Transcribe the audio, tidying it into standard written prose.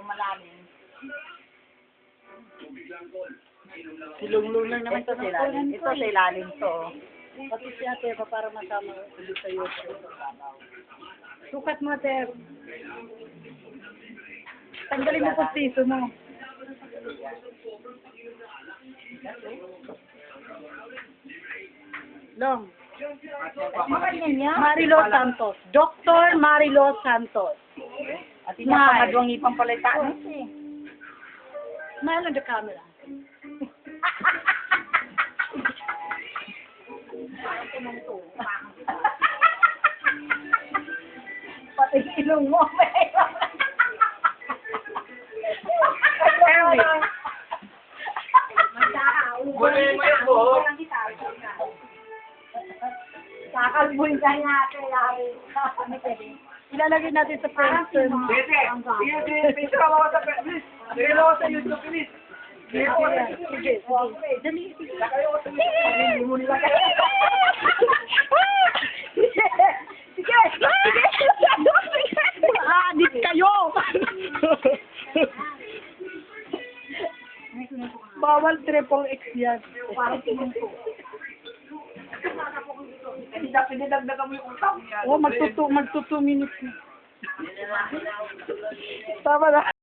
malalim. Silunglong lang naman Ito sa ilalim. Ito sa ilalim to. Pati si ate pa para masama ulit sa iyo. Sukat mo, ate. Tanggalin mo po piso mo. Long. Marilo Santos. Dr. Marilo Santos. At inapangadwang ipang palitaan. Smile on the camera. Pati ilong mo. Guloy mo yung buhok. Kakalbuin ka niya. Ilalagay natin sa friendster. Sige, picture ako sa please. Sige ako sa YouTube, please. Sige. Dali. Hindi mo nila kayo. Sige. Adit kayo. Bawal triple X yan. Hindi na pinidagdagan mo yung utang. Oh, magto 2 minutes. Tama na.